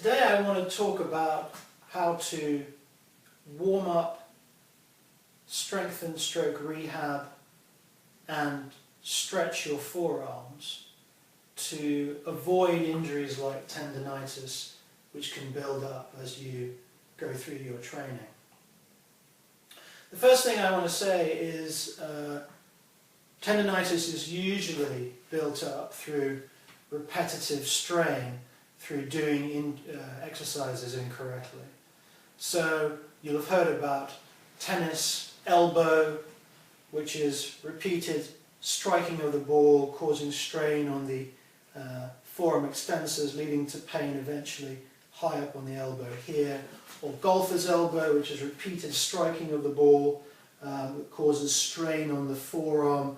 Today I want to talk about how to warm up, strengthen stroke rehab and stretch your forearms to avoid injuries like tendonitis, which can build up as you go through your training. The first thing I want to say is tendonitis is usually built up through repetitive strain through doing exercises incorrectly. So you'll have heard about tennis elbow, which is repeated striking of the ball causing strain on the forearm extensors, leading to pain eventually high up on the elbow here, or golfer's elbow, which is repeated striking of the ball that causes strain on the forearm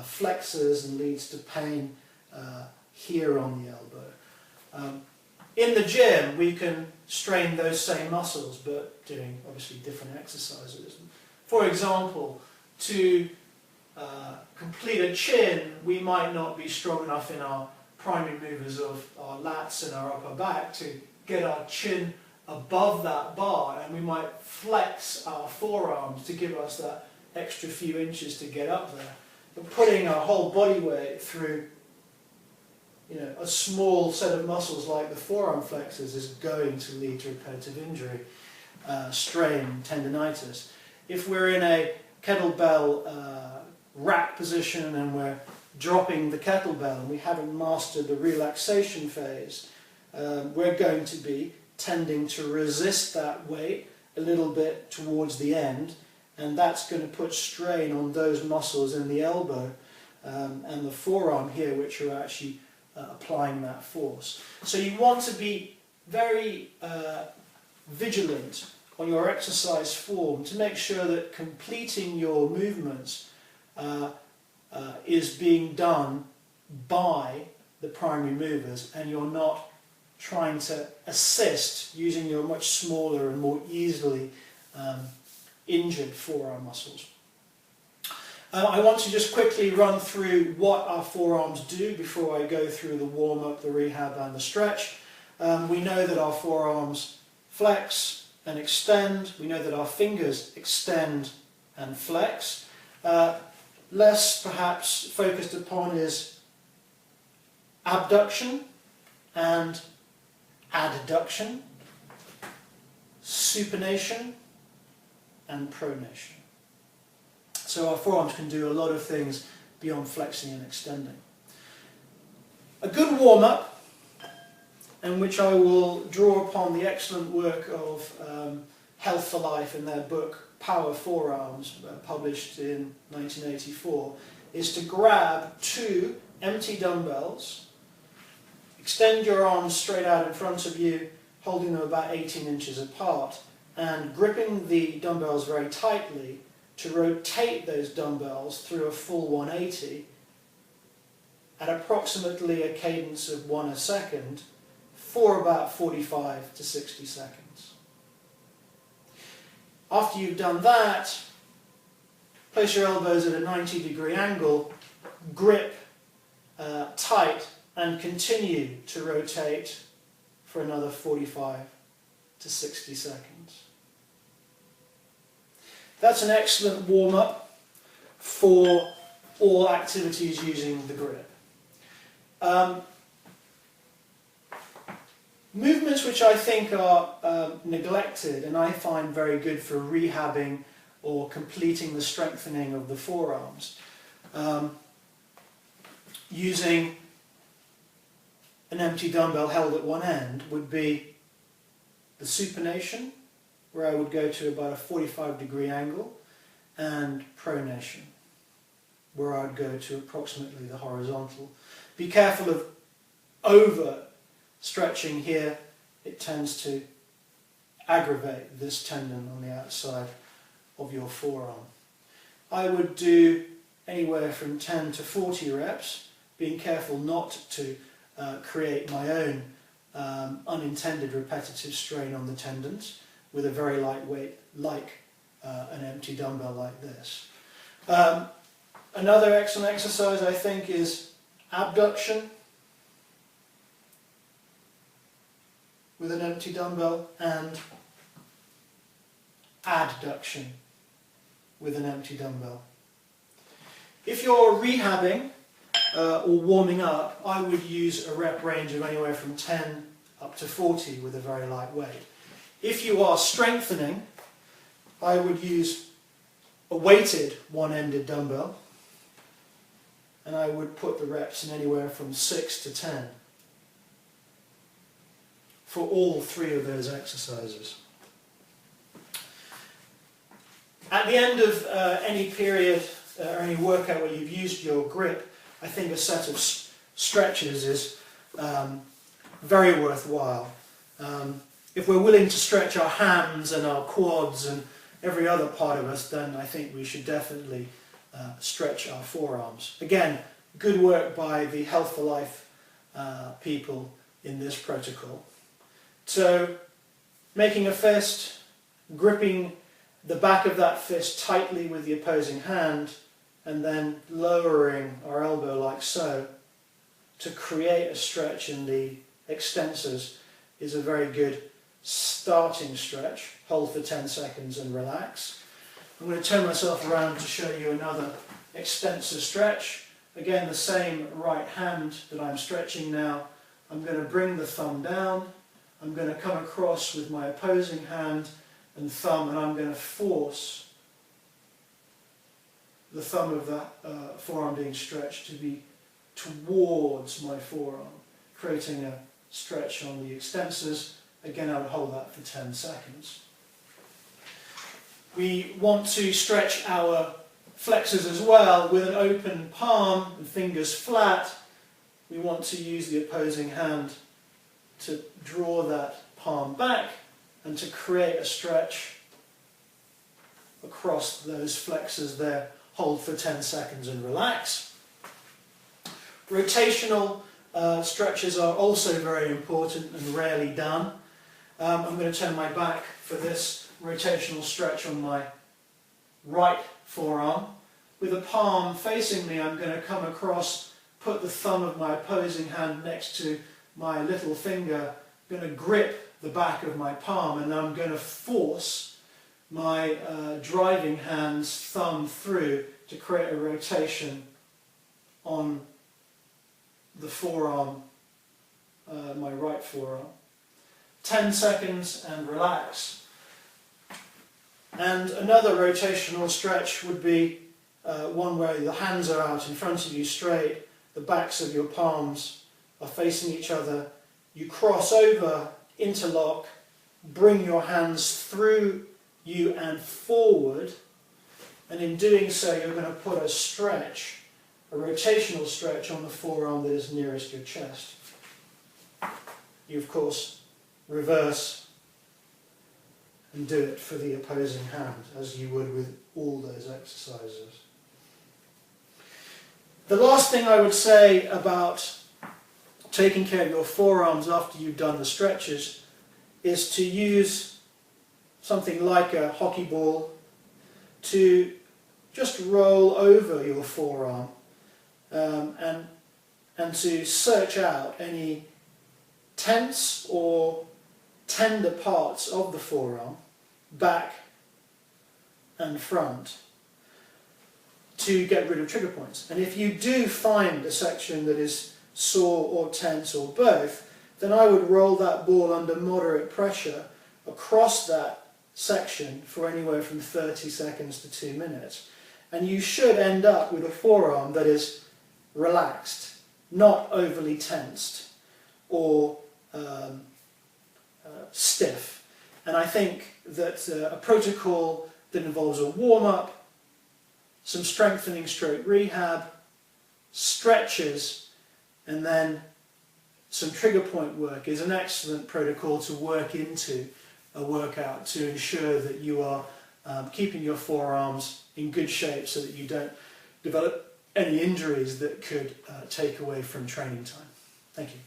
flexors and leads to pain here on the elbow. In the gym we can strain those same muscles but doing obviously different exercises. For example, to complete a chin, we might not be strong enough in our primary movers of our lats and our upper back to get our chin above that bar, and we might flex our forearms to give us that extra few inches to get up there. But putting our whole body weight through a small set of muscles like the forearm flexors is going to lead to repetitive injury, strain, tendonitis. If we're in a kettlebell rack position and we're dropping the kettlebell and we haven't mastered the relaxation phase, we're going to be tending to resist that weight a little bit towards the end, and that's going to put strain on those muscles in the elbow and the forearm here, which are actually applying that force. So you want to be very vigilant on your exercise form to make sure that completing your movements is being done by the primary movers, and you're not trying to assist using your much smaller and more easily injured forearm muscles. I want to just quickly run through what our forearms do before I go through the warm-up, the rehab and the stretch. We know that our forearms flex and extend. We know that our fingers extend and flex. Less perhaps focused upon is abduction and adduction, supination and pronation. So our forearms can do a lot of things beyond flexing and extending. A good warm-up, in which I will draw upon the excellent work of Health for Life in their book Power Forearms, published in 1984, is to grab 2 empty dumbbells, extend your arms straight out in front of you, holding them about 18 inches apart, and gripping the dumbbells very tightly to rotate those dumbbells through a full 180 at approximately a cadence of 1 a second for about 45 to 60 seconds. After you've done that, place your elbows at a 90-degree angle, grip tight, and continue to rotate for another 45 to 60 seconds. That's an excellent warm-up for all activities using the grip. Movements which I think are neglected and I find very good for rehabbing or completing the strengthening of the forearms, using an empty dumbbell held at one end, would be the supination, where I would go to about a 45-degree angle, and pronation, where I would go to approximately the horizontal. Be careful of over stretching here. It tends to aggravate this tendon on the outside of your forearm. I would do anywhere from 10 to 40 reps, being careful not to create my own unintended repetitive strain on the tendons with a very light weight like an empty dumbbell like this. Another excellent exercise I think is abduction, with an empty dumbbell and adduction with an empty dumbbell. If you're rehabbing or warming up, I would use a rep range of anywhere from 10 up to 40 with a very light weight. If you are strengthening, I would use a weighted one-ended dumbbell, and I would put the reps in anywhere from 6 to 10 for all three of those exercises. At the end of any period or any workout where you've used your grip, I think a set of stretches is very worthwhile. If we're willing to stretch our hams and our quads and every other part of us, then I think we should definitely stretch our forearms. Again, good work by the Health for Life people in this protocol. So, making a fist, gripping the back of that fist tightly with the opposing hand, and then lowering our elbow like so to create a stretch in the extensors is a very good starting stretch. Hold for 10 seconds and relax. I'm going to turn myself around to show you another extensor stretch. Again, the same right hand that I'm stretching now. I'm going to bring the thumb down. I'm going to come across with my opposing hand and thumb, and I'm going to force the thumb of that forearm being stretched to be towards my forearm, creating a stretch on the extensors. Again, I would hold that for 10 seconds. We want to stretch our flexors as well with an open palm and fingers flat. We want to use the opposing hand to draw that palm back and to create a stretch across those flexors there. Hold for 10 seconds and relax. Rotational stretches are also very important and rarely done. I'm going to turn my back for this rotational stretch on my right forearm. With a palm facing me, I'm going to come across, put the thumb of my opposing hand next to my little finger. I'm going to grip the back of my palm, and I'm going to force my driving hand's thumb through to create a rotation on the forearm, my right forearm. 10 seconds and relax. And another rotational stretch would be one where the hands are out in front of you straight, the backs of your palms are facing each other. You cross over, interlock, bring your hands through you and forward, and in doing so you're going to put a stretch, a rotational stretch on the forearm that is nearest your chest. You of course reverse and do it for the opposing hand as you would with all those exercises. The last thing I would say about taking care of your forearms after you've done the stretches is to use something like a hockey ball to just roll over your forearm and to search out any tense or tender parts of the forearm, back and front, to get rid of trigger points. And if you do find a section that is sore or tense or both, then I would roll that ball under moderate pressure across that section for anywhere from 30 seconds to 2 minutes. And you should end up with a forearm that is relaxed, not overly tensed or stiff. And I think that a protocol that involves a warm-up, some strengthening stroke rehab, stretches, and then some trigger point work is an excellent protocol to work into a workout to ensure that you are keeping your forearms in good shape so that you don't develop any injuries that could take away from training time. Thank you.